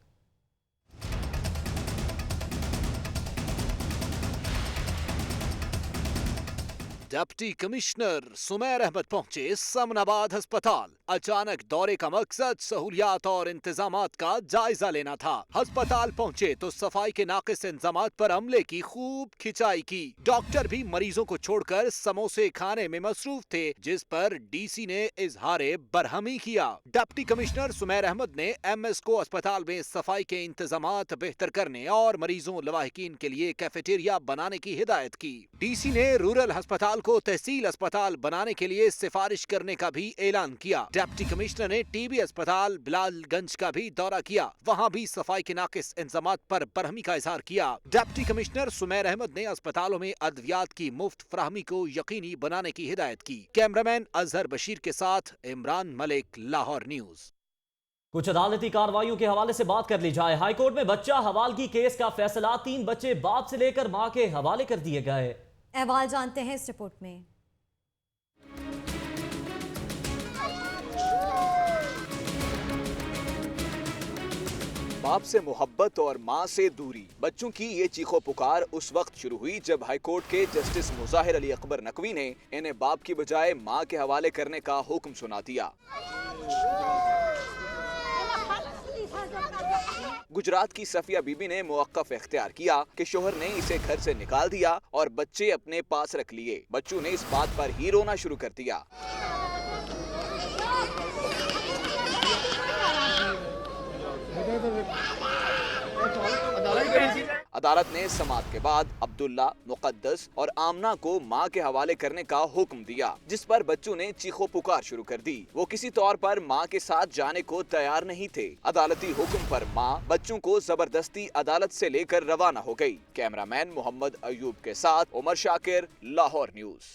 Speaker 5: डिप्टी कमिश्नर सुमैर अहमद पहुंचे समनाबाद अस्पताल। अचानक दौरे का मकसद सहूलियात और इंतजामात का जायजा लेना था। अस्पताल पहुंचे तो सफाई के नाकिस इंतजामात पर अमले की खूब खिंचाई की। डॉक्टर भी मरीजों को छोड़कर समोसे खाने में मसरूफ थे, जिस पर डीसी ने इजहारे बरहमी किया। डिप्टी कमिश्नर सुमैर अहमद ने एमएस को अस्पताल में सफाई के इंतजामात बेहतर करने और मरीजों लवाहिकीन के लिए कैफेटेरिया बनाने की हिदायत की। डीसी ने रूरल अस्पताल को तहसील अस्पताल बनाने के लिए सिफारिश करने का भी ऐलान किया। डिप्टी कमिश्नर ने टीबी अस्पताल बिलालगंज का भी दौरा किया, वहां भी सफाई के नाकिस इंतजामात पर बरहमी का इजहार किया। डिप्टी कमिश्नर सुमैर अहमद ने अस्पतालों में अद्वियात की मुफ्त फराहमी को यकीनी बनाने की हिदायत की। कैमरामैन अजहर बशीर के साथ इमरान मलिक, लाहौर न्यूज।
Speaker 2: कुछ अदालती कार्रवाइयों के हवाले से बात कर ली जाए। हाईकोर्ट में बच्चा हवालगी केस का फैसला, 3 बच्चे बाप से लेकर मां के हवाले कर दिए गए।
Speaker 1: अहवाल जानते हैं इस रिपोर्ट में।
Speaker 24: बाप से मोहब्बत और माँ से दूरी, बच्चों की ये चीखो पुकार उस वक्त शुरू हुई जब हाईकोर्ट के जस्टिस मुजाहिर अली अकबर नकवी ने इन्हें बाप की बजाय माँ के हवाले करने का हुक्म सुना दिया। गुजरात की सफिया बीबी ने मुवक्कफ इख्तियार किया कि शोहर ने इसे घर से निकाल दिया और बच्चे अपने पास रख लिए। बच्चों ने इस बात पर ही रोना शुरू कर दिया। अदालत ने समाअत के बाद अब्दुल्ला, मुकद्दस और आमना को मां के हवाले करने का हुक्म दिया, जिस पर बच्चों ने चीखो पुकार शुरू कर दी। वो किसी तौर पर मां के साथ जाने को तैयार नहीं थे। अदालती हुक्म पर मां बच्चों को जबरदस्ती अदालत से लेकर रवाना हो गई। कैमरामैन मोहम्मद अयूब के साथ Umar Shakir, Lahore news.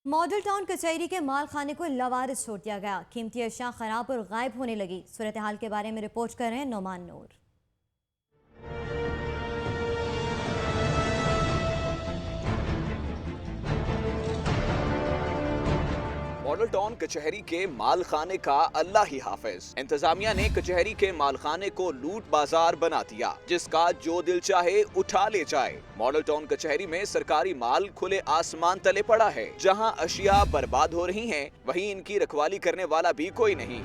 Speaker 1: Model town कचहरी के माल खाने को लवारिस छोड़ दिया गया। कीमती अशिया खराब और गायब होने लगी। सूरत हाल के बारे में रिपोर्ट कर रहे हैं नोमान नूर।
Speaker 24: मॉडल टाउन कचहरी के मालखाने का अल्लाह ही हाफिज। इंतजामिया ने कचहरी के मालखाने को लूट बाजार बना दिया, जिसका जो दिल चाहे उठा ले जाए। मॉडल टाउन कचहरी में सरकारी माल खुले आसमान तले पड़ा है। जहां अशिया बर्बाद हो रही हैं, वहीं इनकी रखवाली करने वाला भी कोई नहीं।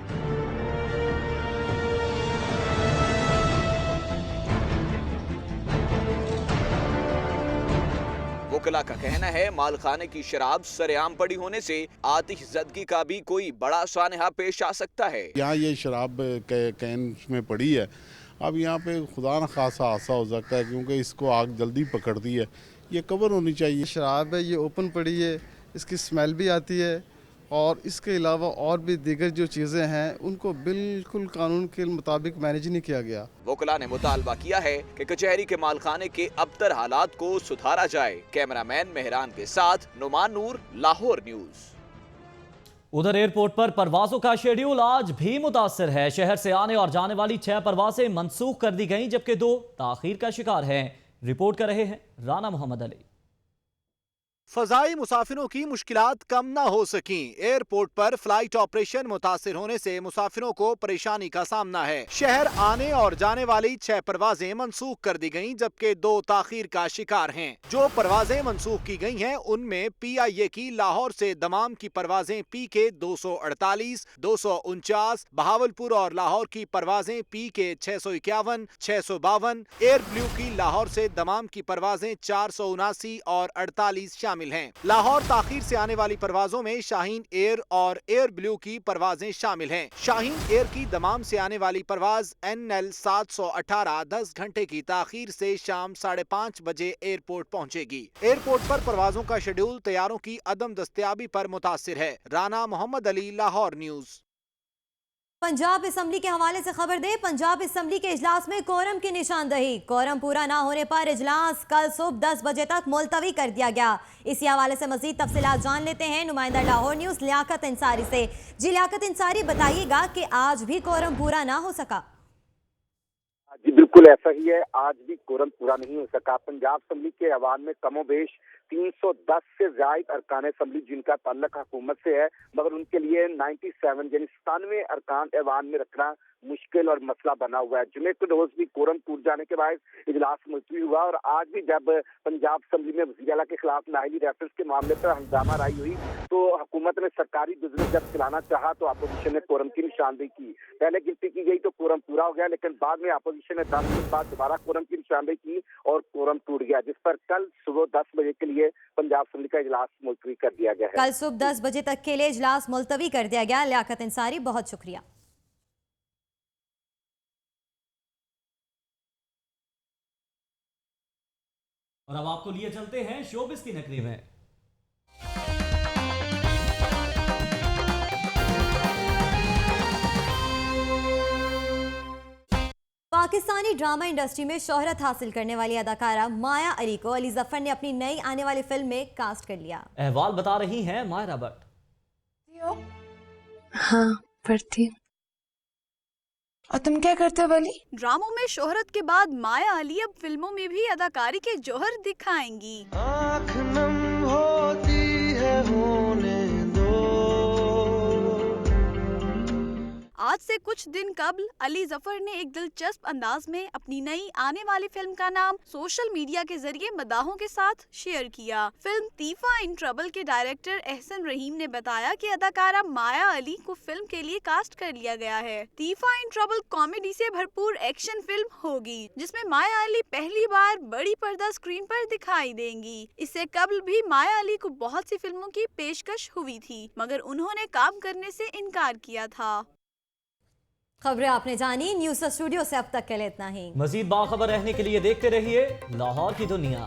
Speaker 24: वकला का कहना है मालखाने की शराब सरेआम पड़ी होने से आतिशज़दगी का भी कोई बड़ा सानहा पेश आ सकता है।
Speaker 3: यहाँ ये शराब कैन में पड़ी है, अब यहाँ पे खुदा न खासा हादसा हो सकता है क्योंकि इसको आग जल्दी पकड़ती है। ये कवर होनी चाहिए।
Speaker 4: शराब है, ये ओपन पड़ी है, इसकी स्मेल भी आती है और इसके अलावा और भी दीगर जो चीज़ें हैं उनको बिल्कुल कानून के मुताबिक मैनेज नहीं किया गया।
Speaker 24: वकला ने मुतालबा किया है कि कचहरी के मालखाने के अबतर हालात को सुधारा जाए। कैमरामैन मेहरान के साथ नुमान नूर, लाहौर न्यूज।
Speaker 2: उधर एयरपोर्ट पर परवाजों का शेड्यूल आज भी मुतासर है। शहर से आने और जाने वाली 6 परवाजें मनसूख कर दी गईं, जबकि 2 ताखीर का शिकार हैं। रिपोर्ट कर रहे हैं राना मोहम्मद अली।
Speaker 5: फजाई मुसाफिरों की मुश्किलात कम न हो सकी। एयरपोर्ट पर फ्लाइट ऑपरेशन मुतासिर होने से मुसाफिरों को परेशानी का सामना है। शहर आने और जाने वाली 6 परवाजें मनसूख कर दी गईं, जबकि 2 ताखीर का शिकार हैं। जो परवाजें मनसूख की गई हैं उनमें PIA की लाहौर से दमाम की परवाजें PK 248, 249, बहावलपुर और लाहौर की परवाजें PK 651, 652, एयर ब्लू की लाहौर से दमाम की परवाजें 479 और 48 शामिल हैं। लाहौर ताखीर से आने वाली परवाजों में शाहीन एयर और एयर ब्लू की परवाजें शामिल हैं। शाहीन एयर की दमाम से आने वाली परवाज NL 718 10 घंटे की ताखीर से शाम 5:30 बजे एयरपोर्ट पहुंचेगी। एयरपोर्ट पर परवाजों का शेड्यूल तैयारों की अदम दस्तयाबी पर मुतासिर है। राना मोहम्मद अली, लाहौर न्यूज।
Speaker 1: पंजाब असेंबली के हवाले से खबर दे। पंजाब असेंबली के इजलास में कोरम की निशानदही। कोरम पूरा ना होने पर इजलास कल सुबह 10 बजे तक मुलतवी कर दिया गया। इसी हवाले से मजीद तफसीलात जान लेते हैं नुमाइंदा लाहौर न्यूज लियाकत अंसारी से। जी लियाकत अंसारी, बताइएगा कि आज भी कोरम पूरा ना हो सका?
Speaker 6: जी बिल्कुल ऐसा ही है, आज भी कोरम पूरा नहीं हो सका। पंजाब असेंबली के ऐवान में कमोबेश 310 से ज्यादा अरकान असेंबली जिनका ताल्लुक हुकूमत से है, मगर उनके लिए 97 यानी 97 अरकान ऐवान में रखना मुश्किल और मसला बना हुआ है। जुमे के रोज भी कोरम टूट जाने के बाद इजलास मुलतवी हुआ और आज भी जब पंजाब असेंबली में वज़ीर आला के खिलाफ नाअहली रेफरेंस के मामले पर हंगामा राई हुई तो हुकूमत ने सरकारी बिजनेस जब चलाना चाहा तो अपोजिशन ने कोरम की निशानदेही की। पहले गिनती की गई तो कोरम पूरा हो गया, लेकिन बाद में अपोजिशन ने 10 दिन बाद दोबारा कोरम की निशानदेही की और कोरम टूट गया, जिस पर कल सुबह 10 बजे के लिए पंजाब असेंबली का इजलास मुलतवी कर दिया गया है।
Speaker 1: कल सुबह 10 बजे तक के लिए इजलास मुलतवी कर दिया गया। लियाकत अंसारी, बहुत शुक्रिया।
Speaker 2: और अब आपको लिए चलते हैं शोबिस की नगरी में।
Speaker 1: पाकिस्तानी ड्रामा इंडस्ट्री में शोहरत हासिल करने वाली अदाकारा माया अली को अली जफर ने अपनी नई आने वाली फिल्म में कास्ट कर लिया।
Speaker 2: अहवाल बता रही हैं मायरा भट्ट।
Speaker 7: हाँ, पढ़ती। और तुम क्या करते हो वाली?
Speaker 14: ड्रामों में शोहरत के बाद माया अली अब फिल्मों में भी अदाकारी के जौहर दिखाएंगी।
Speaker 7: आँख नम होती है होने दो।
Speaker 14: आज से कुछ दिन कबल अली जफर ने एक दिलचस्प अंदाज में अपनी नई आने वाली फिल्म का नाम सोशल मीडिया के जरिए मदाहों के साथ शेयर किया। फिल्म तीफा इन ट्रबल के डायरेक्टर एहसन रहीम ने बताया कि अदाकारा माया अली को फिल्म के लिए कास्ट कर लिया गया है। तीफा इन ट्रबल कॉमेडी से भरपूर एक्शन फिल्म होगी, जिसमें माया अली पहली बार बड़ी पर्दा स्क्रीन पर दिखाई देंगी। इससे कबल भी माया अली को बहुत सी फिल्मों की पेशकश हुई थी, मगर उन्होंने काम करने से इनकार किया था।
Speaker 1: खबरें आपने जानी। न्यूज़ स्टूडियो से अब तक के लिए इतना ही।
Speaker 2: मजीद बाखबर रहने के लिए देखते रहिए लाहौर की दुनिया।